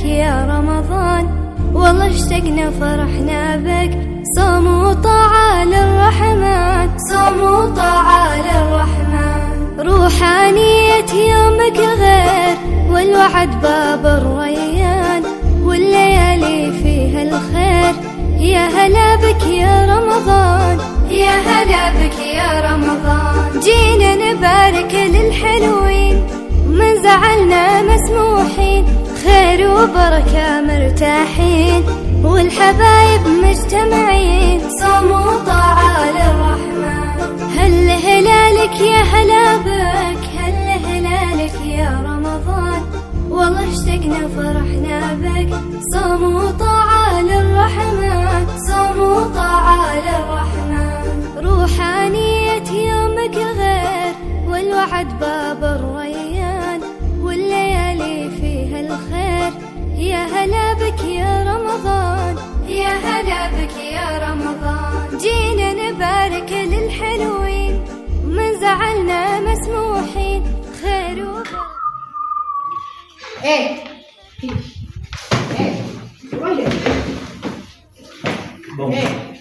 بك يا رمضان، والله اشتقنا فرحنا بك. صوم وطاعة للرحمن، صوم وطاعة للرحمن. روحانية يومك الغير، والوعد باب الريان، والليالي فيها الخير. يا هلا بك يا رمضان، يا هلا بك يا رمضان. جينا نبارك للحلوين، من زعلنا مسموحين. خير وبركة مرتاحين، والحبايب مجتمعين. صوم وطاعة للرحمن. هل هلالك يا هلا بك، هل هلالك يا رمضان، والله اشتقنا فرحنا بك. صوم وطاعة للرحمن، صوم وطاعة للرحمن. روحانية يومك الغير، والوعد باب الريان، والليالي فيها الخير. يا هلا بك يا رمضان، يا هلا بك يا رمضان. جينا نبارك للحلوين، من زعلنا مسموحين. خير وبركة.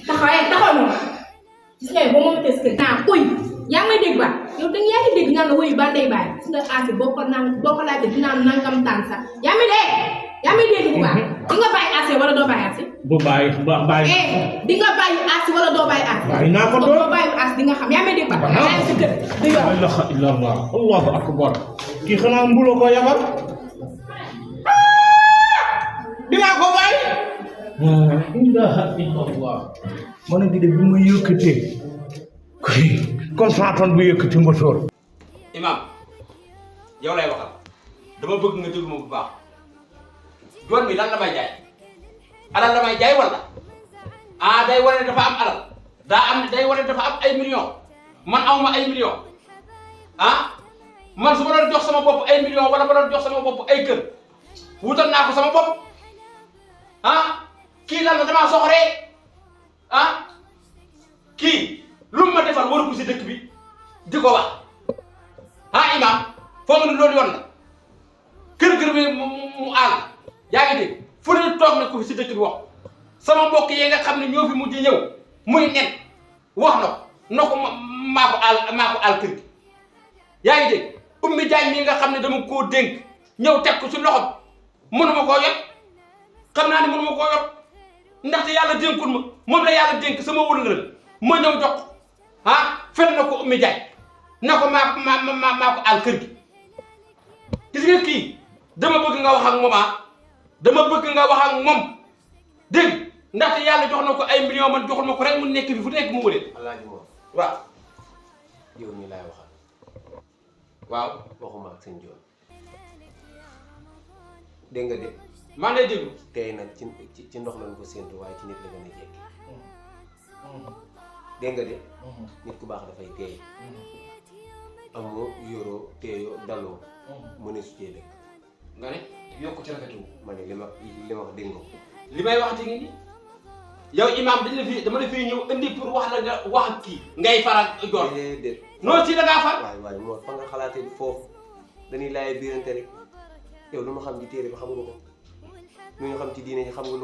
taxaw moom gis nga boo moom tës kër naa uy yaa ngi may dégg ba yow da yaa ngi dégg naan la wuy ba ndey baay gis nga aasi boo ko laajee dinaa nangam taan sax yaa ngi dégg bu baax di nga bàyyi aasi wala doo bàyyi aasi bu bàyyi di nga bàyyi aasi wala doo bàyyi aasi bàyyi naa ko doon doo bàyyi aasi di nga xam yaa ngi may dégg ba yaa ngi si kër du yoon la ilaha illallah allahu akbar kii xanaa mbulo ko yabal dinaa ko bàyyi la ilaha illallah ma ne di bi ma yëkkatee comme santon bu yëkkati motoor imam yow lay waxal dama bëgg nga déglu ma bu baax doon bi lan la may jaay alal la may jaay wala day wane dafa am alal day wane dafa am ay millions man awma ay millions man su ma doon jox sama bopp ay millions wala ma doon jox sama bopp ay kër wutal naa ko sama bopp kii lan la damaa soxoree kii lu ma defal waru ko si dëkk bi di ko wax imam foo nga ne loolu yoon la kër bi mu àll yaa ngi dégg fu ne toog na ko si dëkk bi wax sama mbokk yi nga xam ne ñoo fi mujj ñëw muy nen wax na ko maa ko àll kër gi yaa ngi dégg ummi jaañ mi nga xam ne dama koo dénk ñëw teg ko si loxom mënuma koo yot xam naa ne mënuma koo yot ndaxte yàlla dénkul ma moom la yàlla dénk sama wëllëral ma ñëw jox fen na ko ummi jaay na ko maa ko àll kër gi gis nga kii dama bëgg nga wax ak moom dama bëgg nga wax ak moom dégg ndaxte yàlla jox na ko ay millions man joxul ma ko rek mu nekk fi fu nekk mu wëree alaaji moom waaw yow mi laay waxal waaw waxuma ak sëñ Joon dégg nga de maa ngi lay déglu tey nag ci ndox lañ ko séentu waaye ci nit la gën a jekki dégg nga de nit ku baax dafay teey amoo yoroo teeyoo daloo mu ne su cee dëkk nga ne yokku ci rafetu ma ne li ma wax dégg nga ko li may wax ci ngi nii yow imam dama la fi ñëw indi pour wax la nga wax ak kii ngay faral joor déedéet noonu ci da ngaa far waaye moo fa nga xalaatee foofu dañuy laay biirante rek yow lu ma xam ci téere bi xam nga ko lu ñu xam ci diine ci xam nga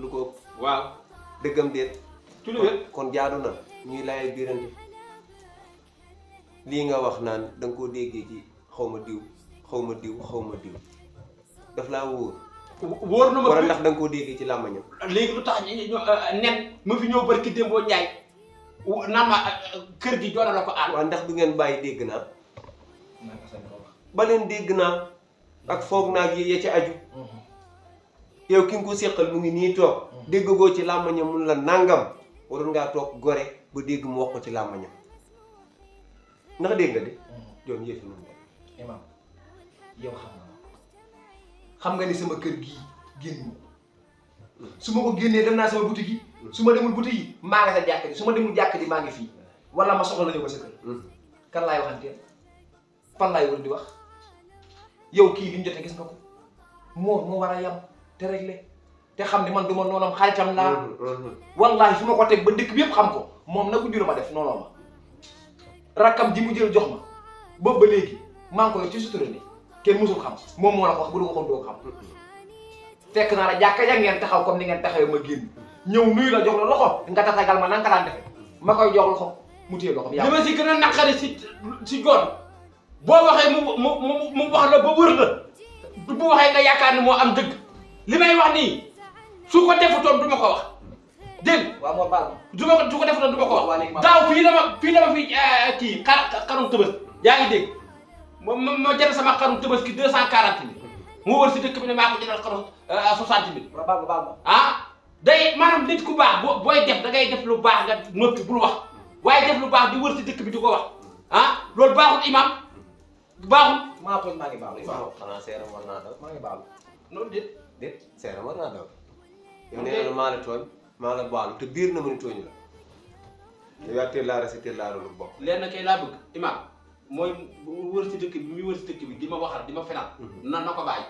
lu ko ëpp waaw dëggam déet ci lu wér kon jaadu na ñuy laay biirante lii nga wax naan da nga koo déggee ci xaw ma diw daf laa wóor na ma wala ndax da nga koo déggee ci làmmañam léegi lu tax nen ma fi ñëw barki démboo Njaay naan ma kër gi doona la ko aal waaw ndax du ngeen bàyyi dégg naa ba leen dégg naa ak foog naa ak ya ci aju yow ki nga ko séqal mu ngi nii toog déggagoo ci làmmañam mun la nangam waroon ngaa toog gore ba dégg mu wax ko ci làmmañam ndax dégg nga de joon yëfi mun de imam yow xam nga ni sama kër gii génn su ma ko génnee dem naa sama boutique yi su ma demul boutique yi maa nga sa jàkk ji su ma demul jàkk ji maa ngi fii wala ma soxla la ñëw ba sa kër kan laay waxanteel fan laay war di wax yow kii li mu jotee gis nga ko moo war a yam te réglé te xam ne man du ma noonam xaritam laa wallahi fi ma ko teg ba dëkk bi yëpp xam ko moom na ko jur ma def noonoo ma rakkam ji mu jël jox ma boobu ba léegi maa ngi ko yor ci sutura ni kenn musul xam moom moo la ko wax bu du ko xam doo xam fekk naa la jàkka ja ngeen taxaw comme ni ngeen taxawee ma génn ñëw nuyu la jox la loxo nga tatagal ma nanga daan defe ma koy jox loxo mu téye loxo bi li ma si gën a naqari si góor boo waxee mu wax la ba wër la bu waxee nga yaakaar ni moo am dëgg li may wax nii su ko defutoon du ma ko wax dégg waaw moo baal su ko defutoon du ma ko Waa wax léegi ma- daaw fii la ma fi kii xarum tëbës yaa ngi dégg ma jël sama xarum tëbës ki 240 000 mu wër si dëkk bi ne maa ko jëlal xarum 60 000 waaw baal ma baal ma ah day maanaam nit ku baax booy def da ngay def lu baax nga noppi bul wax waaye def lu baax di wër si dëkk bi di ko wax ah loolu baaxul imam baaxul. maa tooñ maa ngi baalu waaw xanaa seeram war naa daw. maa ngi baalu loolu déet. déet seeram war naa daw. yow nee na maa la tooñ maa la baalu te biir na ma ni tooñ la. yow yaa teel laa rasi teel laa lu bokk. leen na kay laa bëgg imam mooy wër si dëkk bi muy wër si dëkk bi di ma waxal di ma fenal na ko bàyyi.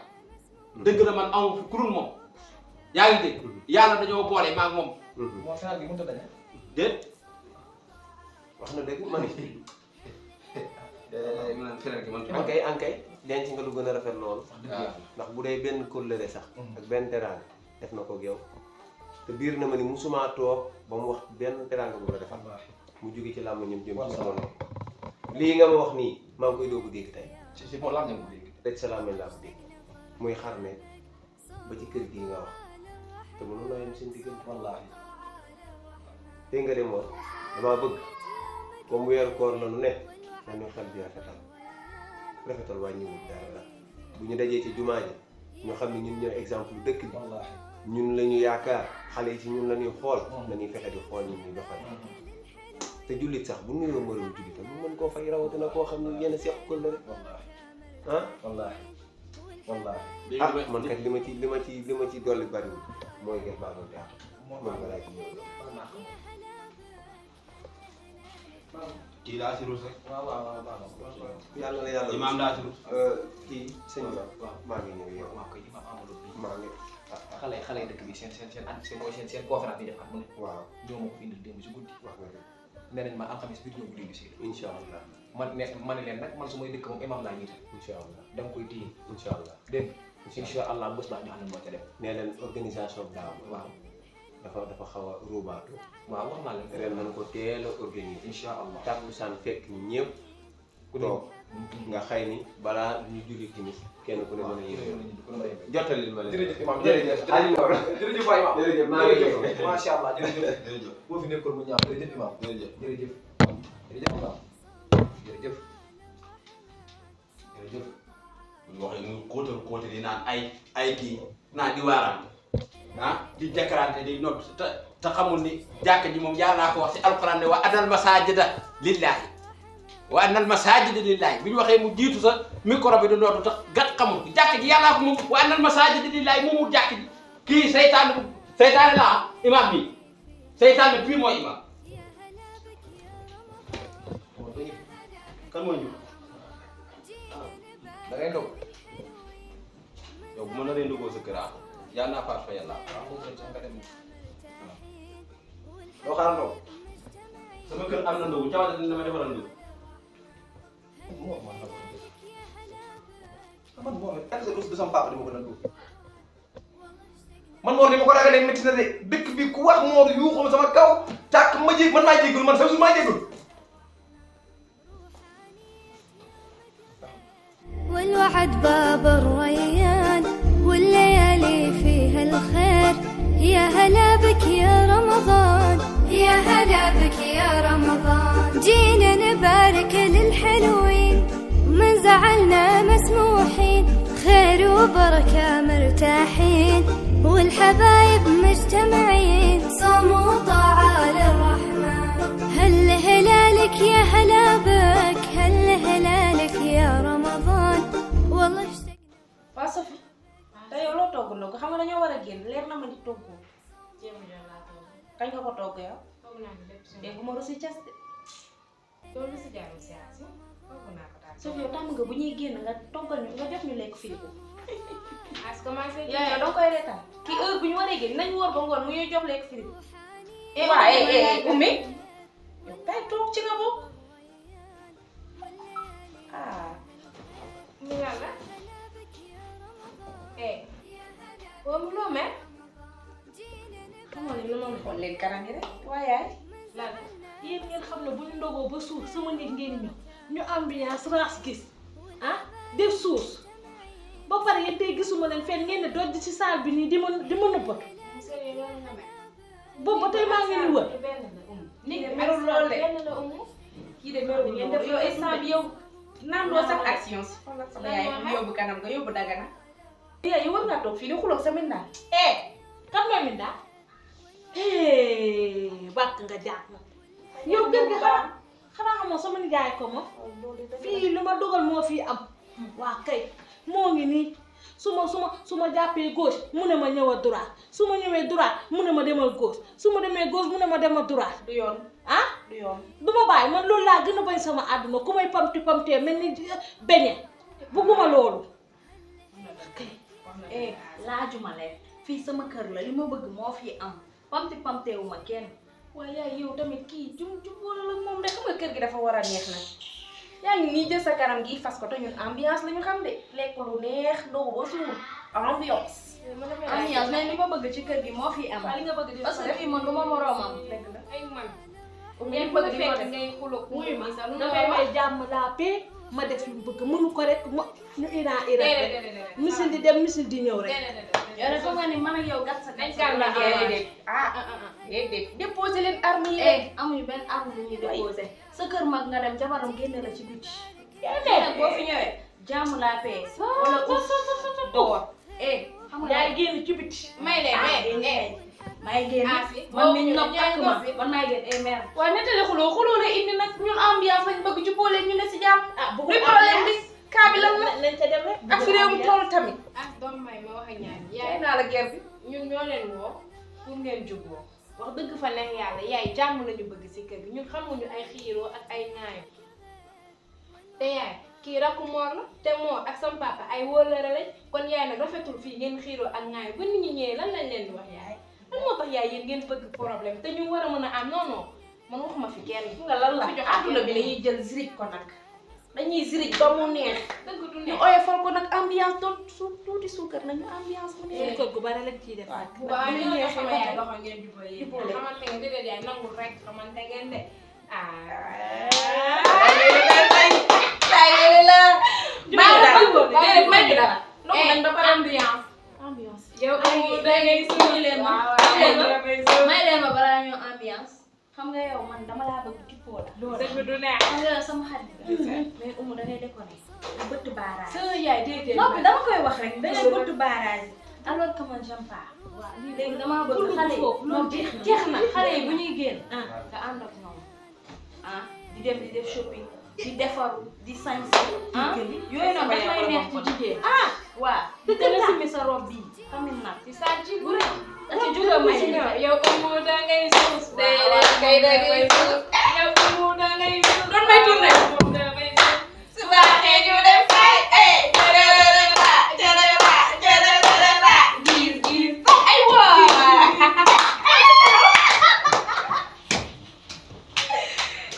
dëgg la man amu fi kurul moom yaa ngi dégg yàlla dañoo boole maa ngi moom. moo final gi mënut a dañe déet. wax na dëgg ma ni. ankay denc nga lu gën a rafet loolu. ndax bu dee benn kóllëre sax. ak benn teraanga def na ko ak yow. te biir na ma ni musuma toog ba mu wax benn teraanga bu la defal. mu jóge ci làmb ñoom jëm ci sama noonu. lii nga ma wax nii maa ngi koy doogu dégg tey. si moo laam ñam ko dégg rek sa làmmiñ laa ko dégg. muy xarme ba ci kër gii nga wax. te mënoon na yem seen diggante. wallaahi tey nga dem woon damaa bëgg comme weeru koor la nu ne nañu xel bi rafetal wàññiwul dara bu ñu dajee ci jumaa ji ñu xam ne ñun ñooy exemple dëkk bi wallaahi ñun la ñu yaakaar xale yi ci ñun la ñuy xool nañuy fexe di xool ñun ñuy doxal te jullit sax bu nuyoo mërëw jullitam mu mën koo fay rawatina koo xam ne yenn seq ko la rek wallaahi ah wallaahi wallaahi ah man kat li ma ci dolli bariwul mooy ngeen baaloon te moom nga laaj ñëw kii daa si ruus rek. waaw yàlla na yàlla imaam daa si ruus. kii sëñ bi maa ngi ñëw yow maa koy imam Amadou bi maa ngi xale yi dëkk bi seen conférence bi def at mu ne waaw ñoo ma ko fi indil démb si guddi wax nga dëgg nee nañ ma alxamis bi ñëw guddi bi si incha allah ma ne leen nag man su may dëkk moom imam laa ñiite incha allah da nga koy téye incha allah dégg incha allah bés baa ñu xam ne moo ca dem nee leen organisation bi daaw waaw dafa xaw a ruubaatu waaw wax naa leen ren nañ ko teel a organiser incha allah tàkkusaan fekk ñëpp ku toog nga xëy ni balaa ñu julli timis kenn ku ne mën a yéene jottalil ma leen jërëjëf imam jërëjëf jërëjëf waay imam jërëjëf maa ngi jërëjëf macha allah jërëjëf jërëjëf boo fi nekkoon mu ñaaw jërëjëf imam jërëjëf. jërëjëf jërëjëf imam jërëjëf jërëjëf bu waxee muy xóotal di naan ay kii naan di waaraan ah di jàkkarante di noot te xamul ni jàkk ji moom yàlla ko wax si alquran ne wa annal masaajida lillahi wa annal masaajida lillahi bi ñu waxee mu jiitu sa micro bi di nootu te gat xamul jàkk ji yàllaa ko moom wa annal masaajida lillahi moomul jàkk ji kii seytaane la imam bi seytaane bii mooy imam kan mooy ñu da ngay ndog yow bu ma naree ndogoo sa kër yàlla naa faat fa yàlla waaw moo gën sax nga dem doo xaar ndog sama kër am na ndogu cawata dina ma defaral ndogu moo man ndog man moo tax du sama papa di ma ko nandoo man moor ni ma ko ragalee métti na de dëkk bi ku wax moor yuuxul sama kaw tàkk ma jég man maa jéggul man sax su maa jéggul والوعد باب الريان والليالي فيها الخير يا هلا بك يا رمضان يا هلا بك يا رمضان جينا نبارك للحلوين من زعلنا مسموحين خير وبركة مرتاحين والحبايب مجتمعين صوم وطاعة للرحمن هل هلالك يا هلا بك هل هلالك يا رمضان والله اشتقنا waa Sophie te yow loo togg ndog xam nga dañoo war a génn leer na ma ni toggoo jéem a laa toog kañ nga ko togg yow toog naa ko lépp si dégg ma rosi cas de loolu si jaarul si asi toog naa ko daal. Sophie yow tàmm nga bu ñuy génn nga toggal ñu nga jox ñu lekk frigo as commencé. yow danga koy reetaan kii heure bu ñu waree génn nañ wóor ba ngoon mu ñuy jox lekk frigo Eh, waaw ummi yow kay toog ci nga bokk mi yàlla. eh boo boobu loo mel xamoon ne lu ma xool leen kanam yi rek waaye yaay lan yéen ngeen xam ne bu ñu ndogoo ba suur sama nit ngeen ñëw ñu ambiance raas gis ah def suus ba pare yéen tey gisuma leen fenn ngeen ne doj ci saal bi nii di ma nëbbatu sérieux loolu nga mel boobu ba tey maa ngi leen wër benn la nit ñi merul lool de benn la kii de merul ngeen def yow instant bi yow naan doo sax action si xoolal sama yaay mu yóbbu kanam nga yóbbu dagana yaay yow war ngaa toog fii di xuloog sa mindaan kan mooy mi daal bàkk nga jaar na yow gën nga xanaa xamoo sama nijaay ko moom fii lu ma dogal moo fii am waa kay moo ngi nii su ma jàppee gauche mu ne ma ñëwal droite su ma ñëwee droite mu ne ma demal gauche su ma demee gauche mu ne ma demal droite du yoon ah du yoon du ma bàyyi man loolu laa gën a bañ sama àdduna ku may pamtee mel ni beñe bugguma loolu laajuma leen fii sama kër la li ma bëgg moo fi am pamteewuma kenn waaye yaay yow tamit kii jum wala la moom de xam nga kër gi dafa war a neex nag yaa ngi nii jël sa kanam gi fas ko te ñun ambiance la ñu xam de lekk lu neex ndogu ba suur ambiance mais li ma bëgg ci kër gi moo fi am li nga bëgg di parce que fii man du ma moroomam dëgg la ay man ngeen bëgg di ko def ngay xuloo wuyu ma damay may jàmm laa paix ma def lu bëgg mënu ko rek ma ñu ira rek misil di dem misil di ñëw rek yow de xam nga ni man ak yow gat sa dañ kan la déedéet déposé leen arme yi amuñu benn arme bu ñuy déposé sa kër mag nga dem jabaram génne la ci biti nag boo fi ñëwee jàmm laa paix wala door xam nga yaay génn ci biti may leen may génn man mi ñu nopp takk ma man may génn mère waaye nettali xuloo la indi nag ñun ambiance lañ bëgg jubóole ñu ne si jàmm luy problème bi kaa bi lan la nañ ca dem rek ak fi réew mi toll tamit doom may ma wax ak ñaar yaay naa la guerre bi ñun ñoo leen woo pour ngeen juboo wax dëgg fa neex yàlla yaay jàmm lañu bëgg ci kër gi ñun xamuñu ay xiiroo ak ay ŋaayo te yaay kii rakku Mor la te Mor ak sama papa ay wóolare lañ kon yaay nag rafetul fii ngeen xiiroo ak ŋaayo ba nit ñi ñëwee lan lañ leen di wax yaay lan moo tax yaay yéen ngeen bëgg problème te ñu war a mën a am non man waxuma fi kenn nga lan la àdduna bi dañuy jël zirij ko nag dañuy zirij ba mu neex ñu oyofal ko nag ambiance doon tuuti suukar nañu ambiance mu neex kër gu bari lañ ciy def waaw ñu ñëw sama yaay loxo ngeen jubóole xamante ngeen déedéet yaay nangul rek xamante ngeen de ambiance yow da ngay suñu leen may leen ma balaa ñoo ambiance xam nga yow man dama laa bëgg ci poo la dëgg du neex xam nga sama xarit mais umu da ngay déconné da bëtt baaraaj sa yaay déedéet non dama koy wax rek da ngay bëtt baaraaj alors que man j'aime pas léegi damaa bëgg xale yi non jeex na xale yi bu ñuy génn nga ànd ak ñoom di dem di def shopping di defaru di sañse yooyu noonu daf may neex ci jigéen waaw di gën a simi sa robe bii tamit nag ci saa ci bu rek ci juga may yow umu da ngay suus kay da ngay suus yow umu da ngay suus doon may tourné umu da ngay suus su baaxee ñu dem fay jërëjëf gis ay waa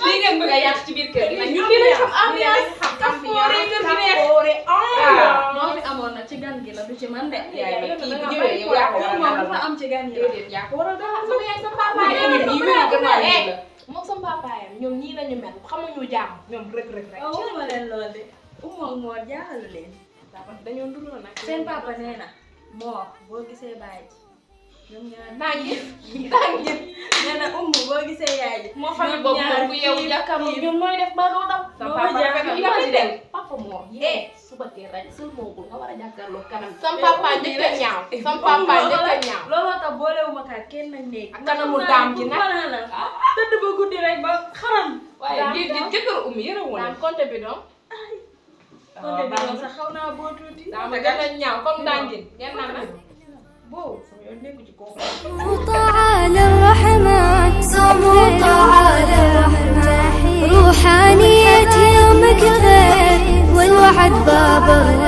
lii ngeen bëgg a yàq ci biir kër gi nag ñun lii lañ xam ambiance kafoore kër gi neex moo fi amoon nag ci gan gi la du ci man de yaay nag kii bu ñëwee yow yaa ko war a dalal dafa am ci gan gi déedéet yaa ko war a dalal sama yaay sa papa moom sama papaayam ñoom ñii lañu mel xamuñu jàmm ñoom rek rek waxuma leen lool de umoo Mor jaaxalu leen dañoo nduroo nag seen papa nee na Mor boo gisee baay ji ñoom ñaar naa gis nee na boo gisee yaay ji moo xam ne boobu moom bu yow jàkkaarloo ñoom nooy def ba doo daw sama papa papa Mor suba teel rek sër moogul nga war a jàkkaarloo kanam sama papa njëkk a ñaaw sama papa njëkk a ñaaw looloo tax boolewuma kaa kenn nañ néeg ak kanamu daam ji nag tëdd ba guddi rek ba xaram waaye jëkkër yëre woon daam compte bi donc konte bi doon sax xaw naa boo tuuti daam gën a ñaaw comme dangin ngeen naan nag boo sama yoon nekku ci kooku تعالى الرحمن صوموا تعالى الرحمن روحانية يومك غير والوعد باب الرحمن